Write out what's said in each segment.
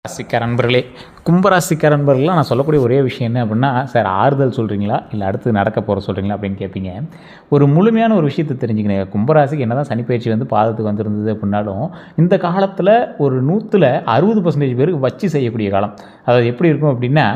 ராசிக்கார நண்பர்களே, கும்பராசிக்கார நண்பர்கள்லாம் நான் சொல்லக்கூடிய ஒரே விஷயம் என்ன அப்படின்னா, சார் ஆறுதல் சொல்கிறீங்களா இல்லை அடுத்து நடக்க போகிற சொல்கிறீங்களா அப்படின்னு கேட்பீங்க. ஒரு முழுமையான ஒரு விஷயத்தை தெரிஞ்சுக்கணும். கும்பராசிக்கு என்ன தான் சனிப்பயிற்சி வந்து பாதத்துக்கு வந்திருந்தது அப்படின்னாலும், இந்த காலத்தில் ஒரு 100ல் 60% பேருக்கு வச்சு செய்யக்கூடிய காலம். அதாவது எப்படி இருக்கும் அப்படின்னா,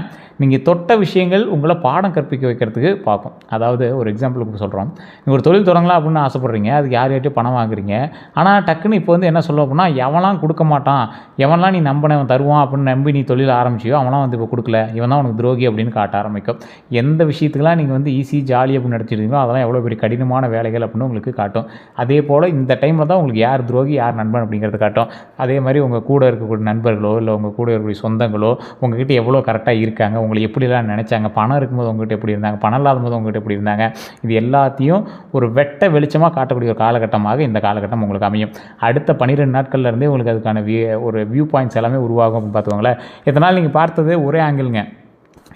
நீங்கள் தொட்ட விஷயங்கள் உங்களை பாடம் கற்பிக்க வைக்கிறதுக்கு பார்க்கும். அதாவது ஒரு எக்ஸாம்பிளுக்கு சொல்கிறோம், நீங்கள் ஒரு தொழில் தொடங்கலாம் அப்படின்னு ஆசைப்பட்றீங்க, அதுக்கு யார்கிட்டயும் பணம் வாங்குறீங்க. ஆனால் டக்குன்னு இப்போ வந்து என்ன சொல்லுவோம் அப்படின்னா, எவன்லாம் கொடுக்க மாட்டான், எவன்லாம் நீ நம்பினவன் தருவான் அப்படின்னு நம்பி நீ தொழில் ஆரம்பிச்சியோ அவன்லாம் வந்து இப்போ கொடுக்கல, இவன் தான் உனக்கு துரோகி அப்படின்னு காட்ட ஆரம்பிக்கும். எந்த விஷயத்துக்கெல்லாம் நீங்கள் வந்து ஈஸி ஜாலி அப்படின்னு நடிச்சிருந்தீங்களோ அதெல்லாம் எவ்வளோ பெரிய கடினமான வேலைகள் அப்படின்னு உங்களுக்கு காட்டும். அதே போல் இந்த டைமில் தான் உங்களுக்கு யார் துரோகி யார் நண்பன் அப்படிங்கிறது காட்டும். அதே மாதிரி உங்கள் கூட இருக்கக்கூடிய நண்பர்களோ இல்லை உங்கள் கூட இருக்கக்கூடிய சொந்தங்களோ உங்ககிட்ட எவ்வளோ கரெக்டாக இருக்காங்க, உங்களை எப்படிலாம் நினச்சாங்க, பணம் இருக்கும்போது உங்கள்கிட்ட எப்படி இருந்தாங்க, பணம் இல்லாத போது உங்கள்கிட்ட எப்படி இருந்தாங்க, இது எல்லாத்தையும் ஒரு வெட்ட வெளிச்சமாக காட்டக்கூடிய ஒரு காலகட்டமாக இந்த காலகட்டம் உங்களுக்கு அமையும். அடுத்த 12 நாட்கள்ல இருந்தே உங்களுக்கு அதுக்கான ஒரு வியூ பாயிண்ட்ஸ் எல்லாமே உருவாகும் அப்படின்னு பார்த்துக்கோங்களேன். இதனால் நீங்கள் பார்த்தது ஒரே ஆங்கிள்ங்க.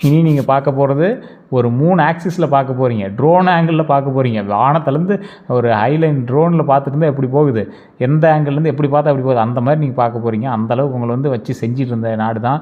இனி நீங்கள் பார்க்க போகிறது ஒரு 3 ஆக்சிஸில் பார்க்க போகிறீங்க. ட்ரோன் ஆங்கிளில் பார்க்க போகிறீங்க. வானத்துலேருந்து ஒரு ஹைலைன் ட்ரோனில் பார்த்துட்டு இருந்தால் எப்படி போகுது, எந்த ஆங்கிள்லேருந்து எப்படி பார்த்தா எப்படி போகுது, அந்த மாதிரி நீங்கள் பார்க்க போகிறீங்க. அந்தளவுக்கு உங்களை வந்து வச்சு செஞ்சுட்டு இருந்த நாடு தான்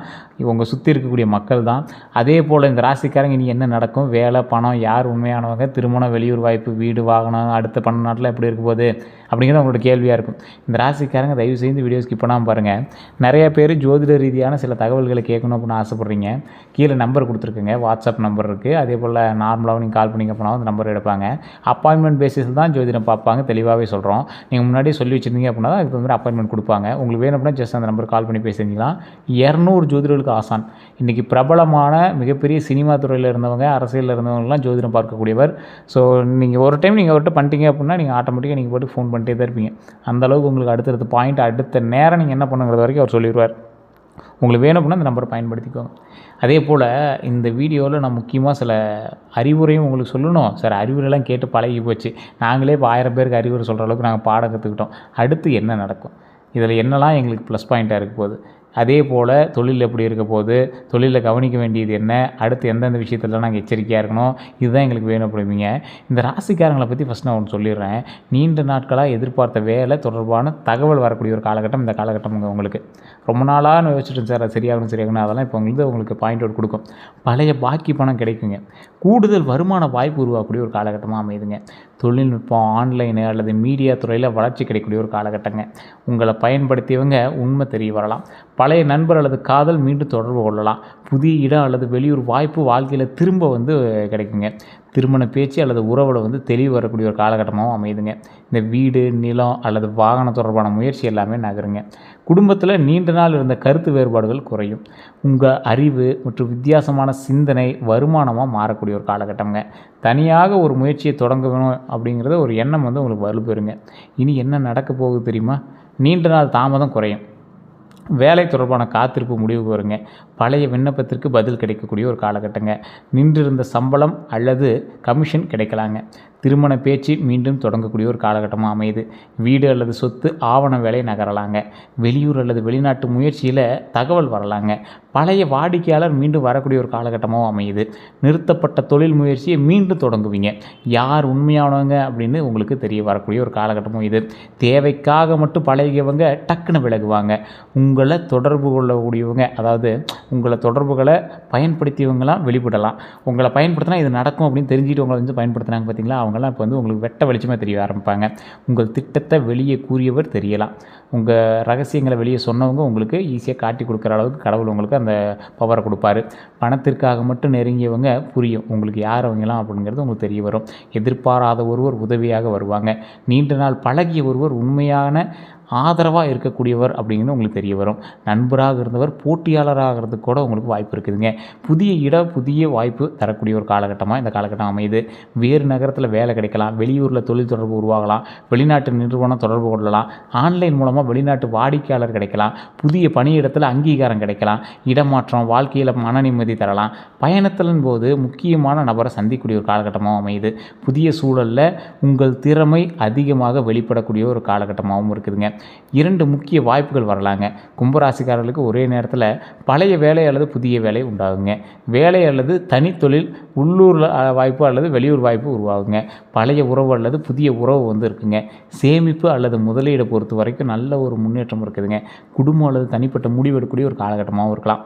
உங்கள் சுற்றி இருக்கக்கூடிய மக்கள் தான். அதே போல் இந்த ராசிக்காரங்க இனி என்ன நடக்கும், வேலை பணம், யார் உண்மையானவங்க, திருமணம், வெளியூர் வாய்ப்பு, வீடு வாகனம், அடுத்த 12 நாட்டில் எப்படி இருக்க போகுது அப்படிங்கிறது உங்களோட கேள்வியாக இருக்கும். இந்த ராசிக்காரங்க தயவு செய்து வீடியோ ஸ்கிப் பண்ணாமல் பாருங்கள். நிறைய பேர் ஜோதிட ரீதியான சில தகவல்களை கேட்கணும் அப்படின்னு ஆசைப்பட்றீங்க. கீழே நம்பர் கொடுத்துருக்குங்க, வாட்ஸ்அப் நம்பர் இருக்குது. அதே போல் நார்மலாகவும் நீங்கள் கால் பண்ணிங்க போனால் அந்த நம்பர் எடுப்பாங்க. அப்பாயின்மெண்ட் பேசிஸில் தான் ஜோதிடம் பார்ப்பாங்க, தெளிவாகவே சொல்கிறோம். நீங்கள் முன்னாடி சொல்லி வச்சுருந்தீங்க அப்படின்னா அதுக்கு வந்து அப்பாயின்மெண்ட் கொடுப்பாங்க. உங்களுக்கு வேணும் அப்படின்னா ஜஸ்ட் அந்த நம்பர் கால் பண்ணி பேசியிருந்தீங்களா. 200 ஜோதிடர்களுக்கு ஆசான். இன்றைக்கி பிரபலமான மிகப்பெரிய சினிமா துறையில் இருந்தவங்க, அரசியலில் இருந்தவங்கலாம் ஜோதிடம் பார்க்கக்கூடியவர். ஸோ நீங்கள் ஒரு டைம் நீங்கள் அவர்கிட்ட பண்ணிட்டீங்க அப்படின்னா நீங்கள் ஆட்டோமேட்டிக்காக நீங்கள் போட்டு ஃபோன் பண்ணிட்டே தான் இருப்பீங்க. அந்தளவுக்கு உங்களுக்கு அடுத்தடுத்த பாயிண்ட் அடுத்த நேரம் நீங்கள் என்ன பண்ணுங்கிறது வரைக்கும் அவர் சொல்லிடுவார். உங்களுக்கு வேணும் அப்படின்னா அந்த நம்பரை பயன்படுத்திக்கோங்க. அதே போல் இந்த வீடியோவில் நான் முக்கியமாக சில அறிவுரையும் உங்களுக்கு சொல்லணும். சார் அறிவுரைலாம் கேட்டு பழகி போச்சு, நாங்களே இப்போ 1000 பேருக்கு அறிவுரை சொல்கிற அளவுக்கு நாங்கள் பாடம் கற்றுக்கிட்டோம், அடுத்து என்ன நடக்கும், இதில் என்னெல்லாம் எங்களுக்கு ப்ளஸ் பாயிண்ட்டாக இருக்க போகுது, அதே போல் தொழில் எப்படி இருக்க போகுது, தொழிலில் கவனிக்க வேண்டியது என்ன, அடுத்து எந்தெந்த விஷயத்துலலாம் நாங்கள் எச்சரிக்கையாக இருக்கணும், இதுதான் எங்களுக்கு வேணும் அப்படிங்க. இந்த ராசிக்காரங்களை பற்றி ஃபஸ்ட் நான் ஒன்று சொல்லிடுறேன். நீண்ட நாட்களாக எதிர்பார்த்த வேலை தொடர்பான தகவல் வரக்கூடிய ஒரு காலகட்டம் இந்த காலகட்டம் உங்களுக்கு. ரொம்ப நாளாக நான் யோசிச்சுட்டு சார் அது சரியாகணும் அதெல்லாம் இப்போ உங்களுக்கு பாயிண்ட் அவுட் கொடுக்கும். பழைய பாக்கி பணம் கிடைக்குங்க. கூடுதல் வருமான வாய்ப்பு உருவாக்கக்கூடிய ஒரு காலகட்டமாக அமையுதுங்க. தொழில்நுட்பம், ஆன்லைனு அல்லது மீடியா துறையில் வளர்ச்சி கிடைக்கக்கூடிய ஒரு காலகட்டங்க. உங்களை பயன்படுத்தியவங்க உண்மை தெரிய வரலாம். பழைய நண்பர் அல்லது காதல் மீண்டும் தொடர்பு கொள்ளலாம். புதிய இடம் அல்லது வெளியூர் வாய்ப்பு வாழ்க்கையில் திரும்ப வந்து கிடைக்குங்க. திருமண பேச்சு அல்லது உறவில் வந்து தெளிவு வரக்கூடிய ஒரு காலகட்டமாகவும் அமையுதுங்க. இந்த வீடு, நிலம் அல்லது வாகனம் தொடர்பான முயற்சி எல்லாமே நகருங்க. குடும்பத்தில் நீண்ட நாள் இருந்த கருத்து வேறுபாடுகள் குறையும். உங்கள் அறிவு மற்றும் வித்தியாசமான சிந்தனை வருமானமாக மாறக்கூடிய ஒரு காலகட்டங்க. தனியாக ஒரு முயற்சியை தொடங்க வேணும் அப்படிங்கிறத ஒரு எண்ணம் வந்து உங்களுக்கு வலுப்பெறுங்க. இனி என்ன நடக்க போகுது தெரியுமா? நீண்ட நாள் தாமதம் குறையும். வேலை தொடர்பான காத்திருப்பு முடிவுக்கு வருங்க. பழைய விண்ணப்பத்திற்கு பதில் கிடைக்கக்கூடிய ஒரு காலகட்டங்க. நின்றிருந்த சம்பளம் அல்லது கமிஷன் கிடைக்கலாங்க. திருமண பேச்சு மீண்டும் தொடங்கக்கூடிய ஒரு காலகட்டமாக அமையுது. வீடு அல்லது சொத்து ஆவண வேலை நகரலாங்க. வெளியூர் அல்லது வெளிநாட்டு முயற்சியில் தகவல் வரலாங்க. பழைய வாடிக்கையாளர் மீண்டும் வரக்கூடிய ஒரு காலகட்டமாகவும் அமையுது. நிறுத்தப்பட்ட தொழில் முயற்சியை மீண்டும் தொடங்குவீங்க. யார் உண்மையானவங்க அப்படின்னு உங்களுக்கு தெரிய வரக்கூடிய ஒரு காலகட்டமும் இது. தேவைக்காக மட்டும் பழகியவங்க டக்குன்னு விலகுவாங்க. உங்களை தொடர்பு கொள்ளக்கூடியவங்க, அதாவது உங்களை தொடர்புகளை பயன்படுத்தியவங்களாம் வெளிப்படலாம். உங்களை பயன்படுத்தினா இது நடக்கும் அப்படின்னு தெரிஞ்சுட்டு உங்களை வந்து பயன்படுத்தினாங்க பார்த்தீங்களா, அவங்களாம் இப்போ வந்து உங்களுக்கு வெட்ட வெளிச்சமாக தெரிய ஆரம்பிப்பாங்க. உங்கள் திட்டத்தை வெளியே கூறியவர் தெரியலாம். உங்கள் ரகசியங்களை வெளியே சொன்னவங்க உங்களுக்கு ஈஸியாக காட்டி கொடுக்குற அளவுக்கு கடவுள் உங்களுக்கு அந்த பவரை கொடுப்பாரு. பணத்திற்காக மட்டும் நெருங்கியவங்க புரியும் உங்களுக்கு யார் அவங்களாம் அப்படிங்கிறது உங்களுக்கு தெரிய வரும். எதிர்பாராத ஒருவர் உதவியாக வருவாங்க. நீண்ட நாள் பழகிய ஒருவர் உண்மையான ஆதரவாக இருக்கக்கூடியவர் அப்படிங்கிறது உங்களுக்கு தெரிய வரும். நண்பராக இருந்தவர் போட்டியாளராகிறதுக்கு கூட உங்களுக்கு வாய்ப்பு இருக்குதுங்க. புதிய இடம், புதிய வாய்ப்பு தரக்கூடிய ஒரு காலகட்டமாக இந்த காலகட்டம் அமையுது. வேறு நகரத்தில் வேலை கிடைக்கலாம். வெளியூரில் தொழில் தொடர்பு உருவாகலாம். வெளிநாட்டு நிறுவனம் தொடர்பு கொள்ளலாம். ஆன்லைன் மூலமாக வெளிநாட்டு வாடிக்கையாளர் கிடைக்கலாம். புதிய பணியிடத்தில் அங்கீகாரம் கிடைக்கலாம். இடமாற்றம், வாழ்க்கையில் மன நிம்மதி தரலாம். பயணத்தின் போது முக்கியமான நபரை சந்திக்கக்கூடிய ஒரு காலகட்டமாகவும் அமையுது. புதிய சூழலில் உங்கள் திறமை அதிகமாக வெளிப்படக்கூடிய ஒரு காலகட்டமாகவும் இருக்குதுங்க. 2 முக்கிய வாய்ப்புகள் வரலாங்க. கும்பராசிக்காரர்களுக்கு ஒரே நேரத்தில் பழைய வேலை அல்லது புதிய வேலை உண்டாகுங்க. வேலை அல்லது தனித்தொழில், உள்ளூர் வாய்ப்பு அல்லது வெளியூர் வாய்ப்பு உருவாகுங்க. பழைய உறவு அல்லது புதிய உறவு இருக்குங்க. சேமிப்பு அல்லது முதலீடை பொறுத்த வரைக்கும் நல்ல ஒரு முன்னேற்றம் இருக்குதுங்க. குடும்பம் அல்லது தனிப்பட்ட முடிவெடுக்கக்கூடிய ஒரு காலகட்டமாகவும் இருக்கலாம்.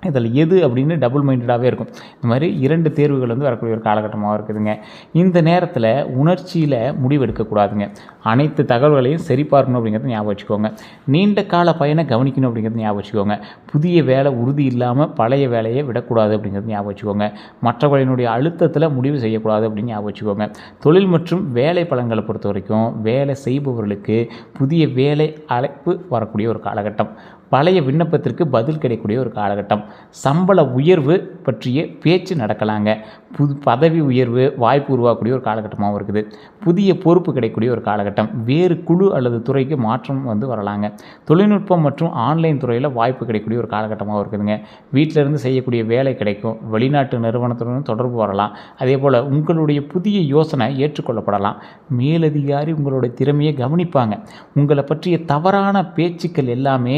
இதில் எது அப்படின்னு டபுள் மைண்டடாகவே இருக்கும். இந்த மாதிரி 2 தேர்வுகள் வரக்கூடிய ஒரு காலகட்டமாக இருக்குதுங்க. இந்த நேரத்தில் உணர்ச்சியில் முடிவெடுக்கக்கூடாதுங்க. அனைத்து தகவல்களையும் சரிபார்க்கணும் அப்படிங்கிறத ஞாபகம் வச்சுக்கோங்க. நீண்ட கால பயனை கவனிக்கணும் அப்படிங்கிறத ஞாபகம் வச்சுக்கோங்க. புதிய வேலை உறுதி இல்லாமல் பழைய வேலையை விடக்கூடாது அப்படிங்கிறத ஞாபகம் வச்சுக்கோங்க. மற்றவர்களினுடைய அழுத்தத்தில் முடிவு செய்யக்கூடாது அப்படின்னு ஞாபகம் வச்சுக்கோங்க. தொழில் மற்றும் வேலை பலன்களை பொறுத்த வரைக்கும் வேலை செய்பவர்களுக்கு புதிய வேலை அழைப்பு வரக்கூடிய ஒரு காலகட்டம். பழைய விண்ணப்பத்திற்கு பதில் கிடைக்கக்கூடிய ஒரு காலகட்டம். சம்பள உயர்வு பற்றிய பேச்சு நடக்கலாங்க. பதவி உயர்வு வாய்ப்பு உருவாக்கக்கூடிய ஒரு காலகட்டமாகவும் இருக்குது. புதிய பொறுப்பு கிடைக்கக்கூடிய ஒரு காலகட்டம். வேறு குழு அல்லது துறைக்கு மாற்றம் வரலாங்க. தொழில்நுட்பம் மற்றும் ஆன்லைன் துறையில் வாய்ப்பு கிடைக்கக்கூடிய ஒரு காலகட்டமாகவும் இருக்குதுங்க. வீட்டிலிருந்து செய்யக்கூடிய வேலை கிடைக்கும். வெளிநாட்டு நிறுவனத்துடன் தொடர்பு வரலாம். அதே போல் உங்களுடைய புதிய யோசனை ஏற்றுக்கொள்ளப்படலாம். மேலதிகாரி உங்களுடைய திறமையை கவனிப்பாங்க. உங்களை பற்றிய தவறான பேச்சுக்கள் எல்லாமே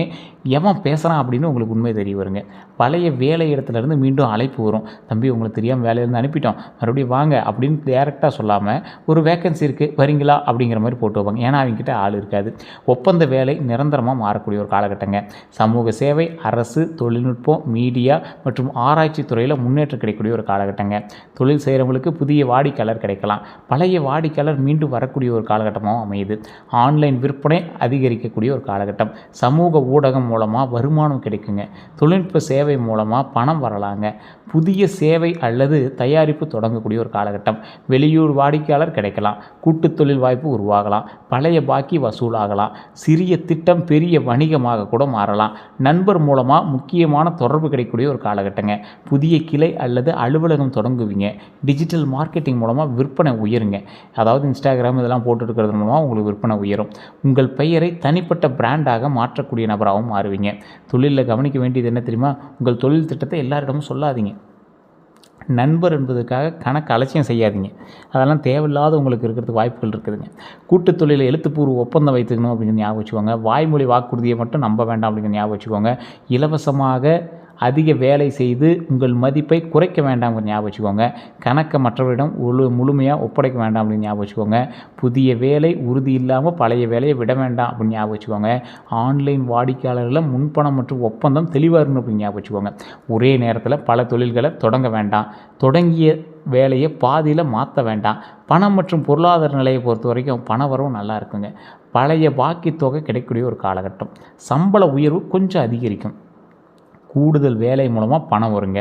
எவன் பேசுகிறான் அப்படின்னு உங்களுக்கு உண்மை தெரிய வருங்க. பழைய வேலை இடத்துலேருந்து மீண்டும் அழைப்பு வரும். தம்பி உங்களுக்கு தெரியாமல் வேலையிலேருந்து அனுப்பிட்டோம், மறுபடியும் வாங்க அப்படின்னு டேரெக்டாக சொல்லாமல் ஒரு வேக்கன்சி இருக்குது வரீங்களா அப்படிங்கிற மாதிரி போட்டு வைப்பாங்க. ஏன்னா அவங்ககிட்ட ஆள் இருக்காது. ஒப்பந்த வேலை நிரந்தரமாக மாறக்கூடிய ஒரு காலகட்டங்க. சமூக சேவை, அரசு, தொழில்நுட்பம், மீடியா மற்றும் ஆராய்ச்சி துறையில் முன்னேற்றம் கிடைக்கக்கூடிய ஒரு காலகட்டங்க. தொழில் செய்கிறவங்களுக்கு புதிய வாடிக்கையாளர் கிடைக்கலாம். பழைய வாடிக்கையாளர் மீண்டும் வரக்கூடிய ஒரு காலகட்டமாகவும் அமையுது. ஆன்லைன் விற்பனை அதிகரிக்கக்கூடிய ஒரு காலகட்டம். சமூக ஊடகம் மூலமாக வருமானம் கிடைக்குங்க. தொழில்நுட்ப சேவை மூலமாக பணம் வரலாங்க. புதிய சேவை அல்லது தயாரிப்பு தொடங்கக்கூடிய ஒரு காலகட்டம். வெளியூர் வாடிக்கையாளர் கிடைக்கலாம். கூட்டுத் தொழில் வாய்ப்பு உருவாகலாம். பழைய பாக்கி வசூலாகலாம். சிறிய திட்டம் பெரிய வணிகமாக கூட மாறலாம். நண்பர் மூலமாக முக்கியமான தொடர்பு கிடைக்கக்கூடிய ஒரு காலகட்டங்க. புதிய கிளை அல்லது அலுவலகம் தொடங்குவீங்க. டிஜிட்டல் மார்க்கெட்டிங் மூலமாக விற்பனை உயருங்க. அதாவது இன்ஸ்டாகிராம் இதெல்லாம் போட்டுருக்கிறது மூலமாக உங்களுக்கு விற்பனை உயரும். உங்கள் பெயரை தனிப்பட்ட பிராண்டாக மாற்றக்கூடிய நபராகவும் மாறுவீங்க. தொழிலில் கவனிக்க வேண்டியது என்ன தெரியுமா? உங்கள் தொழில் திட்டத்தை எல்லாரிடமும் சொல்லாதீங்க. நண்பர் என்பதற்காக கணக்கு அலட்சியம் செய்யாதீங்க. அதெல்லாம் தேவையில்லாத உங்களுக்கு இருக்கிறதுக்கு வாய்ப்புகள் இருக்குதுங்க. கூட்டுத் தொழிலில் எழுத்துப்பூர்வ ஒப்பந்தம் வைத்துக்கணும் அப்படிங்கிற ஞாபகம் வச்சுக்கோங்க. வாய்மொழி வாக்குறுதியை மட்டும் நம்ப வேண்டாம் அப்படிங்கிற ஞாபகம் வச்சுக்கோங்க. இலவசமாக அதிக வேலை செய்து உங்கள் மதிப்பை குறைக்க வேண்டாம்ங்கிற ஞாபகம் வச்சுக்கோங்க. கணக்கை மற்றவரிடம் முழுமையாக ஒப்படைக்க வேண்டாம் அப்படின்னு ஞாபகம் வச்சுக்கோங்க. புதிய வேலை உறுதி இல்லாமல் பழைய வேலையை விட வேண்டாம் அப்படின்னு ஞாபகம் வச்சுக்கோங்க. ஆன்லைன் வாடிக்கையாளர்களில் முன்பணம் மற்றும் ஒப்பந்தம் தெளிவாக இருக்கணும் அப்படின்னு ஞாபகம் வச்சுக்கோங்க. ஒரே நேரத்தில் பல தொழில்களை தொடங்க வேண்டாம். தொடங்கிய வேலையை பாதியில் மாற்ற வேண்டாம். பணம் மற்றும் பொருளாதார நிலையை பொறுத்த வரைக்கும் பண வரவும் நல்லா இருக்குங்க. பழைய பாக்கி தொகை கிடைக்கக்கூடிய ஒரு காலகட்டம். சம்பள உயர்வு கொஞ்சம் அதிகரிக்கும். கூடுதல் வேலை மூலமாக பணம் வருங்க.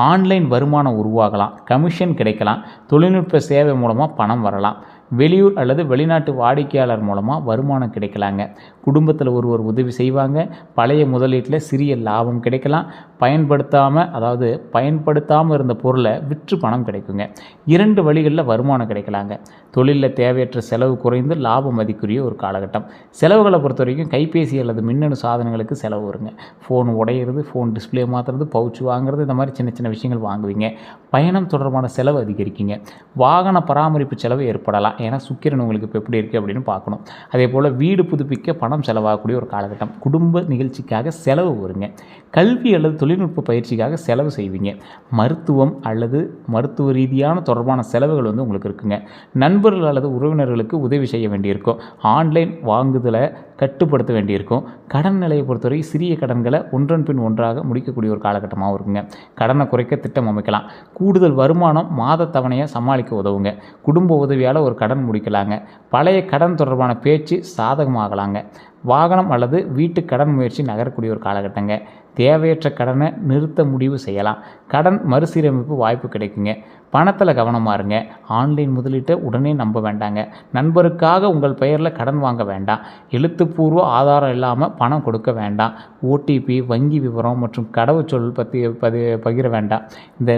ஆன்லைன் வருமானம் உருவாகலாம். கமிஷன் கிடைக்கலாம். தொழில்நுட்ப சேவை மூலமாக பணம் வரலாம். வெளியூர் அல்லது வெளிநாட்டு வாடிக்கையாளர் மூலமாக வருமானம் கிடைக்கலாங்க. குடும்பத்தில் ஒருவர் உதவி செய்வாங்க. பழைய முதலீட்டில் சிறிய லாபம் கிடைக்கலாம். பயன்படுத்தாமல் இருந்த பொருளை விற்று பணம் கிடைக்குங்க. 2 வழிகளில் வருமானம் கிடைக்கலாங்க. தொழிலில் தேவையற்ற செலவு குறைந்து லாபம் மதிக்குரிய ஒரு காலகட்டம். செலவுகளை பொறுத்த வரைக்கும் கைபேசி அல்லது மின்னணு சாதனங்களுக்கு செலவு வருங்க. ஃபோன் உடையிறது, ஃபோன் டிஸ்பிளே மாற்றுறது, பவுச் வாங்குறது, இந்த மாதிரி சின்ன சின்ன விஷயங்கள் வாங்குவீங்க. பயணம் தொடர்பான செலவு அதிகரிக்குங்க. வாகன பராமரிப்பு செலவு ஏற்படலாம். ஏன்னா சுக்கிரன் உங்களுக்கு இப்போ எப்படி இருக்குது அப்படின்னு பார்க்கணும். அதே போல் வீடு புதுப்பிக்க பணம் செலவாகக்கூடிய ஒரு காலகட்டம். குடும்ப நிகழ்ச்சிக்காக செலவு வருங்க. கல்வி அல்லது தொழில்நுட்ப பயிற்சிக்காக செலவு செய்வீங்க. மருத்துவம் அல்லது மருத்துவ ரீதியான தொடர்பான செலவுகள் உங்களுக்கு இருக்குங்க. நண்பர்கள் அல்லது உறவினர்களுக்கு உதவி செய்ய வேண்டியிருக்கும். ஆன்லைன் வாங்குதலை கட்டுப்படுத்த வேண்டியிருக்கும். கடன் நிலையை பொறுத்தவரை சிறிய கடன்களை ஒன்றன் பின் ஒன்றாக முடிக்கக்கூடிய ஒரு காலகட்டமாகவும் இருக்குங்க. கடனை குறைக்க திட்டம் அமைக்கலாம். கூடுதல் வருமானம் மாத தவணையை சமாளிக்க உதவுங்க. குடும்ப உதவியால் ஒரு கடன் முடிக்கலாங்க. பழைய கடன் தொடர்பான பேச்சு சாதகமாகலாங்க. வாகனம் அல்லது வீட்டு கடன் முயற்சி நகரக்கூடிய ஒரு காலகட்டங்க. தேவையற்ற கடனை நிறுத்த முடிவு செய்யலாம். கடன் மறுசீரமைப்பு வாய்ப்பு கிடைக்குங்க. பணத்தில் கவனமாக இருங்க. ஆன்லைன் முதலீட்டை உடனே நம்ப வேண்டாங்க. நண்பருக்காக உங்கள் பெயரில் கடன் வாங்க வேண்டாம். எழுத்துப்பூர்வ ஆதாரம் இல்லாமல் பணம் கொடுக்க வேண்டாம். ஓடிபி, வங்கி விவரம் மற்றும் கடவுச்சொல் பற்றி பகிர வேண்டாம். இந்த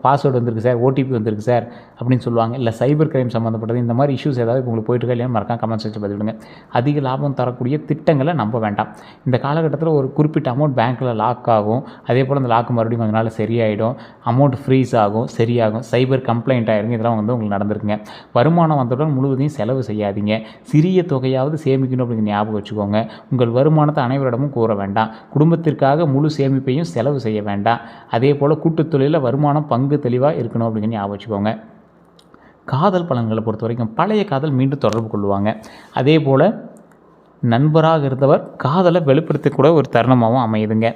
பாஸ்வேர்டு வந்திருக்கு சார், ஓடிபி வந்திருக்கு சார் அப்படின்னு சொல்லுவாங்க. இல்லை சைபர் கிரைம் சம்மந்தப்பட்டது, இந்த மாதிரி இஷ்யூஸ் ஏதாவது உங்களுக்கு போயிட்டு இல்லையா மறக்காம கமெண்ட் செக்ஷன் பதிவிடுங்க. அதிக லாபம் தரக்கூடிய திட்டங்களை நம்ப வேண்டாம். இந்த காலகட்டத்தில் ஒரு குறிப்பிட்ட அமௌண்ட் பேங்க்கில் லாக் ஆகும். அதே போல் அந்த லாக் மறுபடியும் கொஞ்ச நாள் சரியாயிடும். அமௌண்ட் ஃப்ரீஸ் ஆகும், சரியாகும். சைபர் கம்ப்ளைண்ட் ஆகிருங்க. இதெல்லாம் உங்களுக்கு நடந்திருக்குங்க. வருமானம் வந்தவுடன் முழுவதையும் செலவு செய்யாதீங்க. சிறிய தொகையாவது சேமிக்கணும் அப்படிங்கிற ஞாபகம் ஞாபகம் வச்சுக்கோங்க. உங்கள் வருமானத்தை அனைவரிடமும் கூற வேண்டாம். குடும்பத்திற்காக முழு சேமிப்பையும் செலவு செய்ய வேண்டாம். அதே போல் கூட்டுத் தொழிலில் வருமானம் பங்கு தெளிவாக இருக்கணும் அப்படிங்கிற ஞாபகம் வச்சுக்கோங்க. காதல் பலன்களை பொறுத்த வரைக்கும் பழைய காதல் மீண்டும் தொடர்பு கொள்வாங்க. அதே போல் நண்பராக இருந்தவர் காதலை வெளிப்படுத்தக்கூட ஒரு தருணமாகவும் அமையுதுங்க.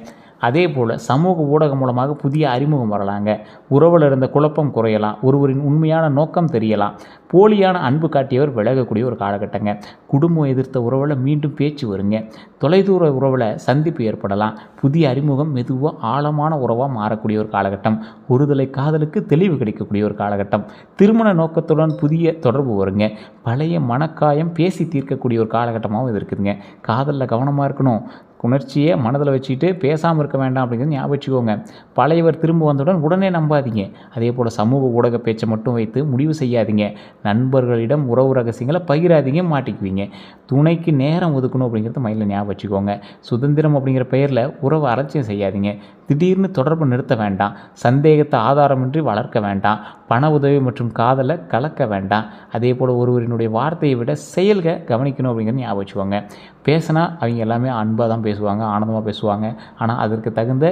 அதே போல் சமூக ஊடகம் மூலமாக புதிய அறிமுகம் வரலாங்க. உறவில் இருந்த குழப்பம் குறையலாம். ஒருவரின் உண்மையான நோக்கம் தெரியலாம். போலியான அன்பு காட்டியவர் விலகக்கூடிய ஒரு காலகட்டங்க. குடும்பம் எதிர்த்த உறவில் மீண்டும் பேச்சு வருங்க. தொலைதூர உறவில் சந்திப்பு ஏற்படலாம். புதிய அறிமுகம் மெதுவாக ஆழமான உறவாக மாறக்கூடிய ஒரு காலகட்டம். ஒருதலை காதலுக்கு தெளிவு கிடைக்கக்கூடிய ஒரு காலகட்டம். திருமண நோக்கத்துடன் புதிய தொடர்பு வருங்க. பழைய மனக்காயம் பேசி தீர்க்கக்கூடிய ஒரு காலகட்டமாகவும் இது இருக்குதுங்க. காதலில் கவனமாக இருக்கணும். உணர்ச்சியை மனதில் வச்சுக்கிட்டு பேசாமல் இருக்க வேண்டாம் அப்படிங்கிறது ஞாபகம் வச்சுக்கோங்க. பழையவர் திரும்ப வந்தவுடன் உடனே நம்பாதீங்க. அதே போல் சமூக ஊடக பேச்சை மட்டும் வைத்து முடிவு செய்யாதீங்க. நண்பர்களிடம் உறவு ரகசியங்களை பகிராதீங்க, மாட்டிக்குவீங்க. துணைக்கு நேரம் ஒதுக்கணும் அப்படிங்கிறத மைண்டில் ஞாபகம் வச்சுக்கோங்க. சுதந்திரம் அப்படிங்கிற பெயரில் உறவை அலட்சியம் செய்யாதீங்க. திடீர்னு தொடர்பு நிறுத்த வேண்டாம். சந்தேகத்தை ஆதாரமின்றி வளர்க்க வேண்டாம். பண உதவி மற்றும் காதலை கலக்க வேண்டாம். அதே போல் ஒருவரினுடைய வார்த்தையை விட செயல்கள் கவனிக்கணும் அப்படிங்கிறது ஞாபகம் வச்சுக்கோங்க. பேசினா அவங்க எல்லாமே அன்பாக தான் பேசுவாங்க, ஆனந்தமாக பேசுவாங்க. ஆனால் அதற்கு தகுந்த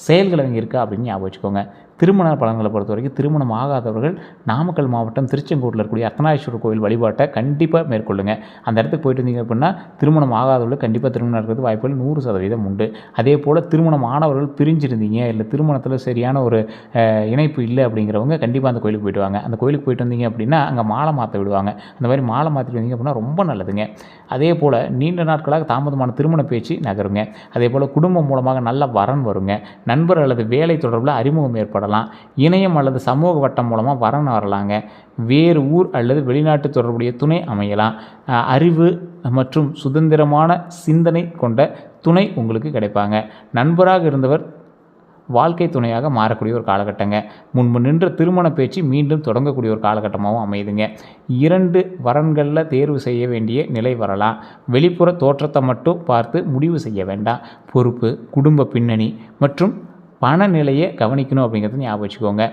செயல்கள் அவங்க இருக்கா அப்படின்னு ஞாபகம் வச்சுக்கோங்க. திருமண பலன்களை பொறுத்த வரைக்கும் திருமணம் ஆகாதவர்கள் நாமக்கல் மாவட்டம் திருச்செங்கோட்டில் இருக்கக்கூடிய அர்த்தநாரீஸ்வரர் கோயில் வழிபாட்டை கண்டிப்பாக மேற்கொள்ளுங்க. அந்த இடத்துக்கு போயிட்டு இருந்தீங்க அப்படின்னா திருமணம் ஆகாதவர்கள் கண்டிப்பாக திருமணம் இருக்கிறது வாய்ப்புகள் 100% உண்டு. அதே போல் திருமணம் ஆனவர்கள் பிரிஞ்சிருந்தீங்க, இல்லை திருமணத்தில் சரியான ஒரு இணைப்பு இல்லை அப்படிங்கிறவங்க கண்டிப்பாக அந்த கோயிலுக்கு போயிட்டு வாங்க. அந்த கோயிலுக்கு போயிட்டு வந்தீங்க அப்படின்னா அங்கே மாலை மாற்ற விடுவாங்க. அந்த மாதிரி மாலை மாற்றிட்டு வந்தீங்க அப்படின்னா ரொம்ப நல்லதுங்க. அதே போல் நீண்ட நாட்களாக தாமதமான திருமண பேச்சு நகருங்க. அதே போல் குடும்பம் மூலமாக நல்ல வரன் வருங்க. நண்பர் அல்லது வேலை தொடர்பில் அறிமுகம் ஏற்படலாம். இணையம் அல்லது சமூக வட்டம் மூலமாக வரன் வரலாங்க. வேறு ஊர் அல்லது வெளிநாட்டு தொடர்புடைய துணை அமையலாம். அறிவு மற்றும் சுதந்திரமான சிந்தனை கொண்ட துணை உங்களுக்கு கிடைப்பாங்க. நண்பராக இருந்தவர் வாழ்க்கை துணையாக மாறக்கூடிய ஒரு காலகட்டங்க. முன்பு நின்ற திருமண பேச்சு மீண்டும் தொடங்கக்கூடிய ஒரு காலகட்டமாகவும் அமையுதுங்க. 2 வரன்களில் தேர்வு செய்ய வேண்டிய நிலை வரலாம். வெளிப்புற தோற்றத்தை மட்டும் பார்த்து முடிவு செய்ய வேண்டாம். பொறுப்பு, குடும்ப பின்னணி மற்றும் பணநிலையை கவனிக்கணும் அப்படிங்கிறத ஞாபகம் வச்சுக்கோங்க.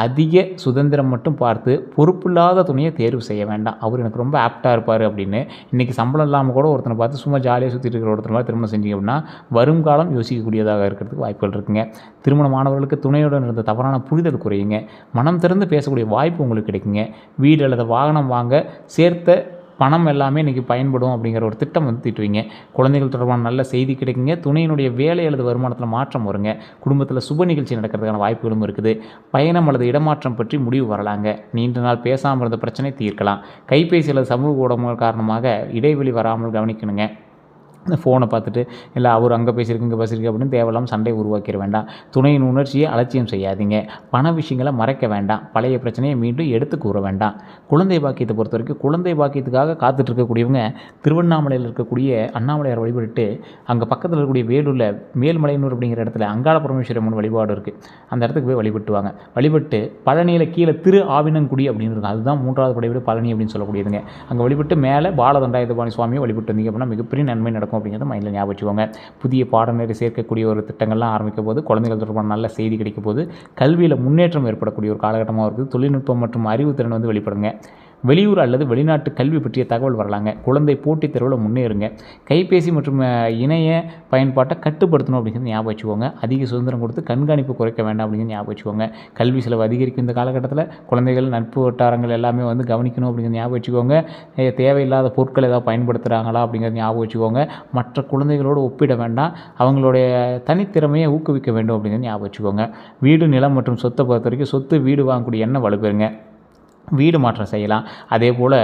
அதிக சுதந்திரம் மட்டும் பார்த்து பொறுப்பில்லாத துணையை தேர்வு செய்ய வேண்டாம். அவர் எனக்கு ரொம்ப ஆப்டாக இருப்பார் அப்படின்னு இன்றைக்கி சம்பளம் இல்லாமல் கூட ஒருத்தனை பார்த்து சும்மா ஜாலியாக சுற்றிட்டு இருக்கிற ஒருத்தர் மாதிரி திருமணம் செஞ்சீங்க அப்படின்னா வருங்காலம் யோசிக்கக்கூடியதாக இருக்கிறதுக்கு வாய்ப்புகள் இருக்குங்க. திருமணமானவர்களுக்கு துணையுடன் இருந்த தவறான புரிதல் குறையுங்க. மனம் திறந்து பேசக்கூடிய வாய்ப்பு உங்களுக்கு கிடைக்குங்க. வீடு அல்லது வாகனம் வாங்க சேர்த்த பணம் எல்லாமே இன்றைக்கி பயன்படும் அப்படிங்கிற ஒரு திட்டம் தீட்டுவீங்க. குழந்தைகள் தொடர்பான நல்ல செய்தி கிடைக்குங்க. துணையினுடைய வேலை அல்லது வருமானத்தில் மாற்றம் வருங்க. குடும்பத்தில் சுப நிகழ்ச்சி நடக்கிறதுக்கான வாய்ப்புகளும் இருக்குது. பயணம் அல்லது இடமாற்றம் பற்றி முடிவு வரலாங்க. நீண்ட நாள் பேசாமல் இருந்த பிரச்சனை தீர்க்கலாம். கைபேசி அல்லது சமூக ஊடகங்கள் காரணமாக இடைவெளி வராமல் கவனிக்கணுங்க. ஃபோனை பார்த்துட்டு இல்லை அவர் அங்கே பேசியிருக்கு இங்கே பேசியிருக்கு அப்படின்னு தேவையில்லாமல் சண்டையை உருவாக்கிட வேண்டாம். துணையின் உணர்ச்சியை அலட்சியம் செய்யாதீங்க. பண விஷயங்களை மறைக்க வேண்டாம். பழைய பிரச்சனையை மீண்டும் எடுத்து கூற வேண்டாம். குழந்தை பாக்கியத்தை பொறுத்த வரைக்கும் குழந்தை பாக்கியத்துக்காக காத்துட்ருக்கக்கூடியவங்க திருவண்ணாமலையில் இருக்கக்கூடிய அண்ணாமலையார் வழிபட்டு அங்கே பக்கத்தில் இருக்கக்கூடிய வேலூரில் மேல்மலையனூர் அப்படிங்கிற இடத்துல அங்காள பரமேஸ்வரி அம்மன் வழிபாடு இருக்குது. அந்த இடத்துக்கு போய் வழிபட்டுவாங்க. வழிபட்டு பழனியில் கீழே திரு ஆவினன்குடி அப்படின்னு இருக்கும். அதுதான் 3வது படைவீடு பழனி அப்படின்னு சொல்லக்கூடியதுங்க. அங்கே வழிபட்டு மேலே பாலதண்டாயுதபாணி சுவாமியை வழிபட்டு வந்தீங்க அப்படின்னா மிகப்பெரிய நன்மை நடக்கும் அப்படிங்கிறத மைண்டில் ஞாபகம் வச்சுக்கோங்க. புதிய பாடநெறி சேர்க்கக்கூடிய ஒரு திட்டங்கள்லாம் ஆரம்பிக்க போது, குழந்தைகள் தொடர்பான நல்ல செய்தி கிடைக்க போது, கல்வியில் முன்னேற்றம் ஏற்படக்கூடிய ஒரு காலகட்டமாக இருக்குது. தொழில்நுட்பம் மற்றும் அறிவுத்திறன் வெளிப்படுங்க. வெளியூர் அல்லது வெளிநாட்டு கல்வி பற்றிய தகவல் வரலாங்க. குழந்தை போட்டித் தேர்வில் முன்னேறுங்க. கைபேசி மற்றும் இணைய பயன்பாட்டை கட்டுப்படுத்தணும் அப்படிங்கிறது ஞாபகம் வச்சுக்கோங்க. அதிக சுதந்திரம் கொடுத்து கண்காணிப்பு குறைக்க வேண்டாம் அப்படிங்கிறது ஞாபகம் வச்சுக்கோங்க. கல்வி செலவு அதிகரிக்கும் இந்த காலகட்டத்தில் குழந்தைகள் நட்பு வட்டாரங்கள் எல்லாமே கவனிக்கணும் அப்படிங்கிறது ஞாபகம் வச்சுக்கோங்க. தேவையில்லாத பொருட்கள் ஏதாவது பயன்படுத்துகிறாங்களா அப்படிங்கிறது ஞாபகம் வச்சுக்கோங்க. மற்ற குழந்தைகளோடு ஒப்பிட வேண்டாம். அவங்களுடைய தனித்திறமையை ஊக்குவிக்க வேண்டும் அப்படிங்கிறது ஞாபகம் வச்சுக்கோங்க. வீடு, நிலம் மற்றும் சொத்தை பொறுத்த வரைக்கும் சொத்து வீடு வாங்கக்கூடிய எண்ணம் வலுப்பெறுங்க. வீடு மாற்றம் செய்யலாம். அதே போல்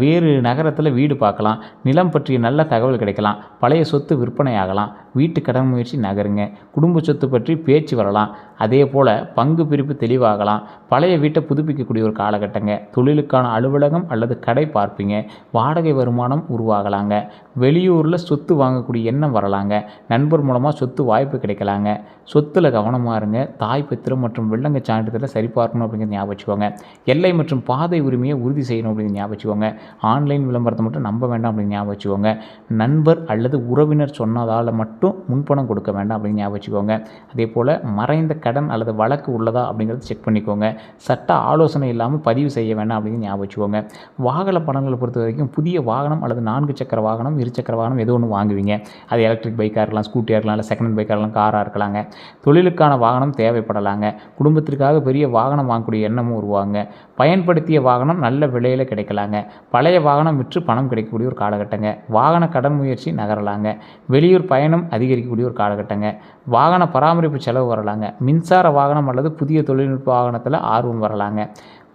வேறு நகரத்தில் வீடு பார்க்கலாம். நிலம் பற்றிய நல்ல தகவல் கிடைக்கலாம். பழைய சொத்து விற்பனை ஆகலாம். வீட்டு கடன் முயற்சி நகருங்க. குடும்ப சொத்து பற்றி பேச்சு வரலாம். அதே போல் பங்கு பிரிப்பு தெளிவாகலாம். பழைய வீட்டை புதுப்பிக்கக்கூடிய ஒரு காலகட்டங்க. தொழிலுக்கான அலுவலகம் அல்லது கடை பார்ப்பீங்க. வாடகை வருமானம் உருவாகலாங்க. வெளியூரில் சொத்து வாங்கக்கூடிய எண்ணம் வரலாங்க. நண்பர் மூலமாக சொத்து வாய்ப்பு கிடைக்கலாங்க. சொத்தில் கவனமாக இருங்க. தாய் பத்திரம் மற்றும் வில்லங்க சான்றிதழை சரிபார்க்கணும் அப்படிங்கிறது ஞாபகம் வச்சுக்கோங்க. எல்லை மற்றும் மற்றும் பாதை உரிமையை உறுதி செய்யணும் அப்படின்னு ஞாபகம் வச்சுக்கோங்க. ஆன்லைன் விளம்பரத்தை மட்டும் நம்ப வேண்டாம் அப்படின்னு ஞாபகம் வச்சுக்கோங்க. நண்பர் அல்லது உறவினர் சொன்னதால் மட்டும் முன்பணம் கொடுக்க வேண்டாம் அப்படின்னு ஞாபகம் வச்சுக்கோங்க. அதே போல் மறைந்த கடன் அல்லது வழக்கு உள்ளதா அப்படிங்கிறத செக் பண்ணிக்கோங்க. சட்ட ஆலோசனை இல்லாமல் பதிவு செய்ய வேண்டாம் அப்படின்னு ஞாபகம் வச்சுக்கோங்க. வாகன பணங்களை பொறுத்த வரைக்கும் புதிய வாகனம் அல்லது 4 சக்கர வாகனம், இருசக்கர வாகனம் ஏதோ ஒன்று வாங்குவீங்க. அது எலக்ட்ரிக் பைக்காக இருக்கலாம், ஸ்கூட்டியாக இருக்கலாம், இல்லை செகண்ட் ஹேண்ட் பைக்காக இருக்கலாம், காராக இருக்கலாங்க. தொழிலுக்கான வாகனம் தேவைப்படலாங்க. குடும்பத்திற்காக பெரிய வாகனம் வாங்கக்கூடிய எண்ணமும் உருவாங்க. பயன்படுத்திய வாகனம் நல்ல விலையில் கிடைக்கலாங்க. பழைய வாகனம் விற்று பணம் கிடைக்கக்கூடிய ஒரு காலகட்டங்க. வாகன கடன் முயற்சி நகரலாங்க. வெளியூர் பயணம் அதிகரிக்கக்கூடிய ஒரு காலகட்டங்க. வாகன பராமரிப்பு செலவு வரலாங்க. மின்சார வாகனம் அல்லது புதிய தொழில்நுட்ப வாகனத்தில் ஆர்வம் வரலாங்க.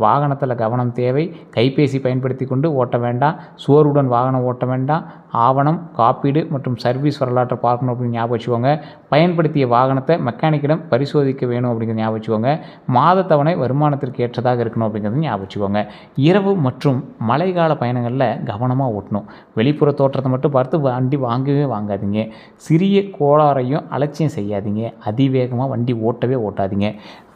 வாகனத்தில் கவனம் தேவை. கைபேசி பயன்படுத்தி கொண்டு ஓட்ட வேண்டாம். சோர்வுடன் வாகனம் ஓட்ட வேண்டாம். ஆவணம், காப்பீடு மற்றும் சர்வீஸ் வரலாற்றை பார்க்கணும் அப்படின்னு ஞாபகம் வச்சுக்கோங்க. பயன்படுத்திய வாகனத்தை மெக்கானிக்கிடம் பரிசோதிக்க வேணும் அப்படிங்கிறது ஞாபகம் வச்சுக்கோங்க. மாத தவணை வருமானத்திற்கு ஏற்றதாக இருக்கணும் அப்படிங்கிறது ஞாபகம் வச்சுக்கோங்க. இரவு மற்றும் மழைக்கால பயணங்களில் கவனமாக ஓட்டணும். வெளிப்புற தோற்றத்தை மட்டும் பார்த்து வண்டி வாங்கவே வாங்காதீங்க. சிறிய கோளாறையும் அலட்சியம் செய்யாதீங்க. அதிவேகமாக வண்டி ஓட்டவே ஓட்டாதீங்க.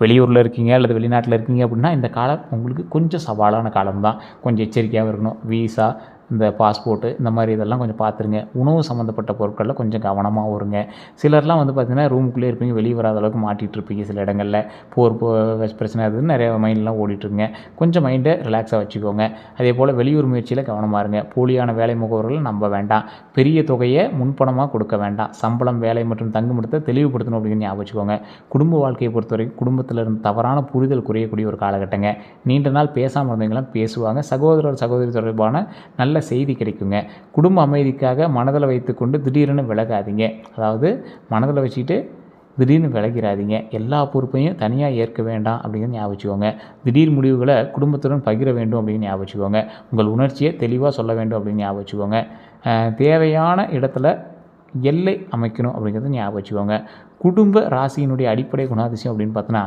வெளியூரில் இருக்கீங்க அல்லது வெளிநாட்டில் இருக்கீங்க அப்படின்னா இந்த காலம் உங்களுக்கு கொஞ்சம் சவாலான காலம்தான். கொஞ்சம் எச்சரிக்கையாக இருக்கணும். வீசா, இந்த பாஸ்போர்ட்டு இந்த மாதிரி இதெல்லாம் கொஞ்சம் பார்த்துருங்க. உணவு சம்மந்தப்பட்ட பொருட்களில் கொஞ்சம் கவனமாக வருங்க. சிலர்லாம் வந்து பார்த்திங்கன்னா ரூமுக்குள்ளே இருப்பீங்க, வெளியே வராத அளவுக்கு மாட்டிகிட்டு இருப்பீங்க. சில இடங்களில் போர் பிரச்சனை அதுன்னு நிறைய மைண்ட்லாம் ஓடிட்டுருங்க. கொஞ்சம் மைண்டை ரிலாக்ஸாக வச்சுக்கோங்க. அதே போல் வெளியூர் முயற்சியில் கவனமாக இருங்க. போலியான வேலை முகவர்களை நம்ப வேண்டாம். பெரிய தொகையை முன்பணமாக கொடுக்க வேண்டாம். சம்பளம், வேலை மற்றும் தங்குமிடத்தை தெளிவுபடுத்தணும் அப்படின்னு ஞாபகம் வச்சுக்கோங்க. குடும்ப வாழ்க்கையை பொறுத்தவரைக்கும் குடும்பத்தில் இருந்து தவறான புரிதல் குறையக்கூடிய ஒரு காலகட்டங்க. நீண்ட நாள் பேசாமல் இருந்தவங்களாம் பேசுவாங்க. சகோதரர் சகோதரி தொடர்பான நல்ல செய்தி கிடைக்குங்க. குடும்ப அமைதிக்காக மனதில் வைத்துக்கொண்டு திடீர்னு விலகாதீங்க. அதாவது மனதில் வச்சுக்கிட்டு திடீர்னு விலகிறாதீங்க. எல்லா பொறுப்பையும் தனியாக ஏற்க வேண்டாம் அப்படிங்கிறது ஞாபகம் வச்சுக்கோங்க. திடீர் முடிவுகளை குடும்பத்துடன் பகிர வேண்டும் அப்படின்னு ஞாபகம் வச்சுக்கோங்க. உங்கள் உணர்ச்சியை தெளிவாக சொல்ல வேண்டும் அப்படின்னு ஞாபகம் வச்சுக்கோங்க. தேவையான இடத்துல எல்லை அமைக்கணும் அப்படிங்கிறது ஞாபகம் வச்சுக்கோங்க. குடும்ப ராசியினுடைய அடிப்படை குணாதிசயம் அப்படின்னு பார்த்தோன்னா,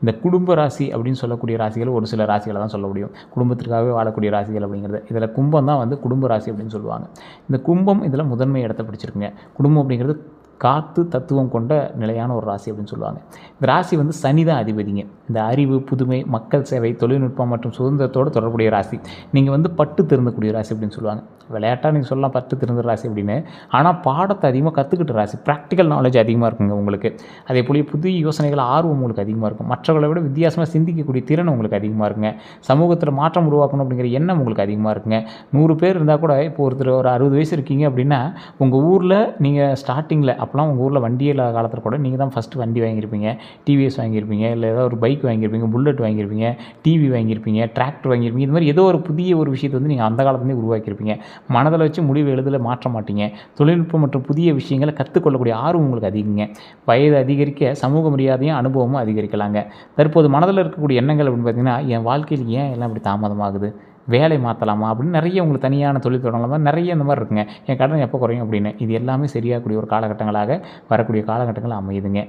இந்த குடும்ப ராசி அப்படின்னு சொல்லக்கூடிய ராசிகள் ஒரு சில ராசிகளை தான் சொல்ல முடியும். குடும்பத்திற்காகவே வாழக்கூடிய ராசிகள் அப்படிங்கிறது. இதில் கும்பம் தான் வந்து குடும்ப ராசி அப்படின்னு சொல்லுவாங்க. இந்த கும்பம் இதில் முதன்மை இடத்தை பிடிச்சிருக்குங்க. குடும்பம் அப்படிங்கிறது காத்து தத்துவம் கொண்ட நிலையான ஒரு ராசி அப்படின்னு சொல்லுவாங்க. இந்த ராசி வந்து சனி தான் அதிபதிங்க. இந்த அறிவு, புதுமை, மக்கள் சேவை, தொழில்நுட்பம் மற்றும் சுதந்திரத்தோடு தொடர்புடைய ராசி. நீங்கள் வந்து பட்டு திருந்தக்கூடிய ராசி அப்படின்னு சொல்லுவாங்க. விளையாட்டாக நீங்கள் சொல்லலாம் பட்டு திருந்த ராசி அப்படின்னு. ஆனால் பாடத்தை அதிகமாக கற்றுக்கிட்ட ராசி. ப்ராக்டிக்கல் நாலேஜ் அதிகமாக இருக்குங்க உங்களுக்கு. அதே போல் புதிய யோசனைகள் ஆர்வம் உங்களுக்கு அதிகமாக இருக்கும். மற்றவர்களை விட வித்தியாசமாக சிந்திக்கக்கூடிய திறன் உங்களுக்கு அதிகமாக இருக்குங்க. சமூகத்தில் மாற்றம் உருவாக்கணும் அப்படிங்கிற எண்ணம் உங்களுக்கு அதிகமாக இருக்குங்க. 100 பேர் இருந்தால் கூட இப்போ ஒருத்தர் ஒரு 60 வயசு இருக்கீங்க அப்படின்னா உங்கள் ஊரில் நீங்கள் ஸ்டார்டிங்கில் அப்போலாம் உங்கள் ஊரில் வண்டியே இல்லாத காலத்தில் கூட நீங்கள் தான் ஃபஸ்ட்டு வண்டி வாங்கியிருப்பீங்க. டிவிஎஸ் வாங்கியிருப்பீங்க, இல்லை ஏதோ ஒரு பைக் வாங்கியிருப்பீங்க, புல்லட் வாங்கியிருப்பீங்க, டிவி வாங்கியிருப்பீங்க, டிராக்டர் வாங்கியிருப்பீங்க. இது மாதிரி ஏதோ ஒரு புதிய ஒரு விஷயத்தை வந்து நீங்கள் அந்த காலத்துலேயே உருவாக்கியிருப்பீங்க. மனதில் வச்சு முடிவு எழுதில் மாற்ற மாட்டீங்க. தொழில்நுட்பம் மற்றும் புதிய விஷயங்களை கற்றுக்கொள்ளக்கூடிய ஆர்வம் உங்களுக்கு அதிகங்க. வயது அதிகரிக்க சமூக மரியாதையும் அனுபவமும் அதிகரிக்கலாங்க. தற்போது மனதில் இருக்கக்கூடிய எண்ணங்கள் அப்படின்னு பார்த்தீங்கன்னா, என் வாழ்க்கையில் ஏன் எல்லாம் இப்படி தாமதமாகுது, வேலை மாற்றலாமா அப்படின்னு நிறைய உங்களுக்கு தனியான தொழில் தொடங்கலாமா, நிறைய இந்த மாதிரி இருக்குங்க. என் கடன் எப்போ குறையும் அப்படின்னு. இது எல்லாமே சரியாகக்கூடிய ஒரு காலகட்டங்களாக வரக்கூடிய காலகட்டங்கள் அமையுதுங்க.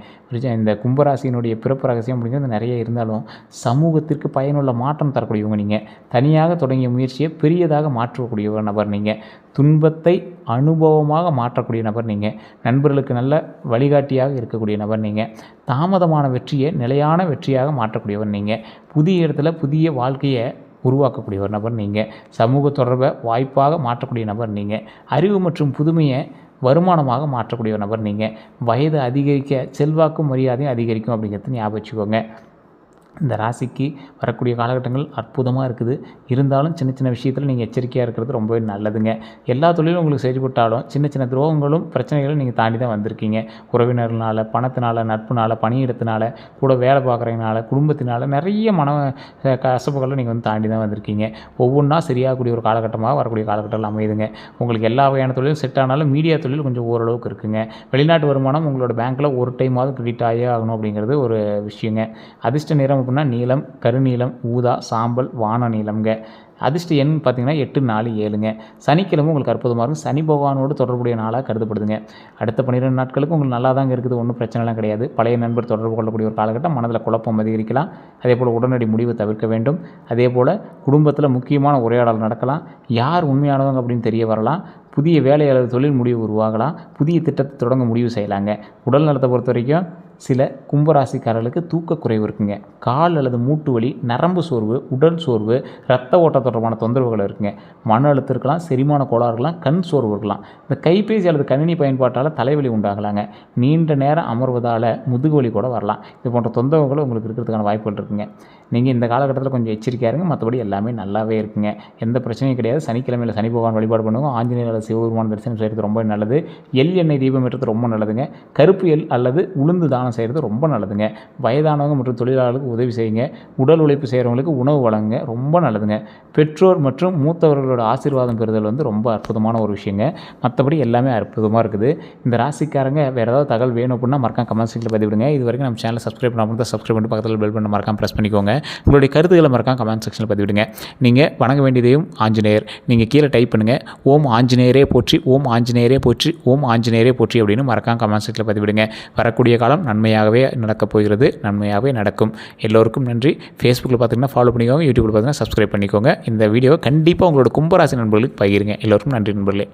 இந்த கும்பராசியினுடைய பிறப்பு ரகசியம் அப்படிங்கிறது நிறைய இருந்தாலும் சமூகத்திற்கு பயனுள்ள மாற்றம் தரக்கூடியவங்க நீங்கள். தனியாக தொடங்கிய முயற்சியை பெரியதாக மாற்றக்கூடிய ஒரு நபர் நீங்கள். துன்பத்தை அனுபவமாக மாற்றக்கூடிய நபர் நீங்கள். நண்பர்களுக்கு நல்ல வழிகாட்டியாக இருக்கக்கூடிய நபர் நீங்கள். தாமதமான வெற்றியை நிலையான வெற்றியாக மாற்றக்கூடியவர் நீங்கள். புதிய இடத்துல புதிய வாழ்க்கையை உருவாக்கக்கூடிய ஒரு நபர் நீங்கள். சமூக தொடர்பை வாய்ப்பாக மாற்றக்கூடிய நபர் நீங்கள். அறிவு மற்றும் புதுமையை வருமானமாக மாற்றக்கூடிய ஒரு நபர் நீங்கள். வயது அதிகரிக்க செல்வாக்கும் மரியாதையும் அதிகரிக்கும் அப்படிங்கிறது ஞாபகம் வச்சுக்கோங்க. இந்த ராசிக்கு வரக்கூடிய காலகட்டங்கள் அற்புதமாக இருக்குது. இருந்தாலும் சின்ன சின்ன விஷயத்தில் நீங்கள் எச்சரிக்கையாக இருக்கிறது ரொம்பவே நல்லதுங்க. எல்லா தொழிலும் உங்களுக்கு செயல்பட்டாலும் சின்ன சின்ன துரோகங்களும் பிரச்சனைகளும் நீங்கள் தாண்டி தான் வந்திருக்கீங்க. உறவினர்களால், பணத்தினால, நட்புனால, பணியிடத்தினால, கூட வேலை பார்க்குறதுனால, குடும்பத்தினால நிறைய மன கசப்புகளை நீங்கள் வந்து தாண்டி தான் வந்திருக்கீங்க. ஒவ்வொன்றா சரியாகக்கூடிய ஒரு காலகட்டமாக வரக்கூடிய காலகட்டங்கள் அமையுதுங்க. உங்களுக்கு எல்லா வகையான தொழிலும் செட் ஆனாலும் மீடியா தொழில் கொஞ்சம் ஓரளவுக்கு இருக்குங்க. வெளிநாட்டு வருமானம் உங்களோட பேங்க்கில் ஒரு டைமாவது கிரெடிட் ஆகவே ஆகணும் அப்படிங்கிறது ஒரு விஷயங்க. அதிர்ஷ்ட நிறம் அப்படின்னா நீலம், கருநீலம், ஊதா, சாம்பல், வான நீலம்ங்க. அதிர்ஷ்ட எண் பார்த்திங்கன்னா 8, 4, 7ங்க. சனிக்கிழமை உங்களுக்கு அற்புதமாக இருக்கும். சனி பகவானோடு தொடர்புடைய நாளாக கருதப்படுதுங்க. அடுத்த 12 நாட்களுக்கு உங்களுக்கு நல்லா தாங்க இருக்குது. ஒன்றும் பிரச்சனைலாம் கிடையாது. பழைய நண்பர் தொடர்பு கொள்ளக்கூடிய ஒரு காலகட்டம். மனதில் குழப்பம் அதிகரிக்கலாம். அதே போல் உடனடி முடிவு தவிர்க்க வேண்டும். அதே போல் குடும்பத்தில் முக்கியமான உரையாடல் நடக்கலாம். யார் உண்மையானவங்க அப்படின்னு தெரிய வரலாம். புதிய வேலை அல்லது தொழில் முடிவு உருவாகலாம். புதிய திட்டத்தை தொடங்க முடிவு செய்யலாங்க. உடல் நலத்தை பொறுத்த வரைக்கும் சில கும்பராசிக்காரர்களுக்கு தூக்கக்குறைவு இருக்குங்க. கால் அல்லது மூட்டு வலி, நரம்பு சோர்வு, உடல் சோர்வு, இரத்த ஓட்ட தொடர்பான தொந்தரவுகள் இருக்குங்க. மன அழுத்தம் இருக்கலாம், செரிமான கோளாறு இருக்கலாம், கண் சோர்வு இருக்கலாம். இந்த கைபேசி அல்லது கணினி பயன்பாட்டால் தலைவலி உண்டாகலாங்க. நீண்ட நேரம் அமர்வதால் முதுகுவலி கூட வரலாம். இது போன்ற தொந்தரவுகள் உங்களுக்கு இருக்கிறதுக்கான வாய்ப்புகள் இருக்குங்க. நீங்கள் இந்த காலகட்டத்தில் கொஞ்சம் எச்சரிக்கையாக இருங்க. மற்றபடி எல்லாமே நல்லாவே இருக்குங்க. எந்த பிரச்சனையும் கிடையாது. சனிக்கிழமையில் சனி பகவான் வழிபாடு பண்ணுவோம். ஆஞ்சநேயர் அல்லது சிவபெருமான தரிசனம் செய்கிறது ரொம்ப நல்லது. எள் எண்ணெய் தீபம் ஏற்றுறது ரொம்ப நல்லதுங்க. கருப்பு எள் அல்லது உளுந்து தானம் செய்கிறது ரொம்ப நல்லதுங்க. வயதானவங்க மற்றும் தொழிலாளர்களுக்கு உதவி செய்யுங்க. உடல் உழைப்பு செய்கிறவங்களுக்கு உணவு வழங்குங்க, ரொம்ப நல்லதுங்க. பெற்றோர் மற்றும் மூத்தவர்களோட ஆசீர்வாதம் பெறுதல் ரொம்ப அற்புதமான ஒரு விஷயங்க. மற்றபடி எல்லாமே அற்புதமாக இருக்குது. இந்த ராசிக்காரங்க வேறு ஏதாவது தகவல் வேணும் அப்படின்னா மறக்காம கமெண்ட் செக்ஷனில் பதிவிடுங்க. இது வரைக்கும் நம்ம சேனலை சப்ஸ்கிரைப் பண்ணாமல் தான் சப்ஸ்கிரைப் பண்ணி பக்கத்தில் பெல் பண்ண மறக்காம ப்ரெஸ் பண்ணிக்கோங்க. உங்களுடைய கருத்துக்களை மறக்காம கமெண்ட் செக்ஷனில் பதிவிடுங்க. நீங்கள் வணங்க வேண்டியதையும் ஆஞ்சநேயர் நீங்கள் கீழே டைப் பண்ணுங்கள். ஓம் ஆஞ்சநேயரே போற்றி, ஓம் ஆஞ்சநேயரே போற்றி, ஓம் ஆஞ்சநேயரே போற்றி அப்படின்னு மறக்காம கமெண்ட் செக்ஷனில் பதிவிடுங்க. வரக்கூடிய காலம் நன்மையாகவே நடக்கப் போகிறது, நன்மையாகவே நடக்கும். எல்லோருக்கும் நன்றி. ஃபேஸ்புக்கில் பார்த்தீங்கன்னா ஃபாலோ பண்ணிக்கோங்க, யூடியூப்பில் பார்த்தீங்கன்னா சப்ஸ்கிரைப் பண்ணிக்கோங்க. இந்த வீடியோவை கண்டிப்பாக உங்களோட கும்பராசி நண்பர்களுக்கு பகிருங்க. எல்லோருக்கும் நன்றி நண்பர்களே.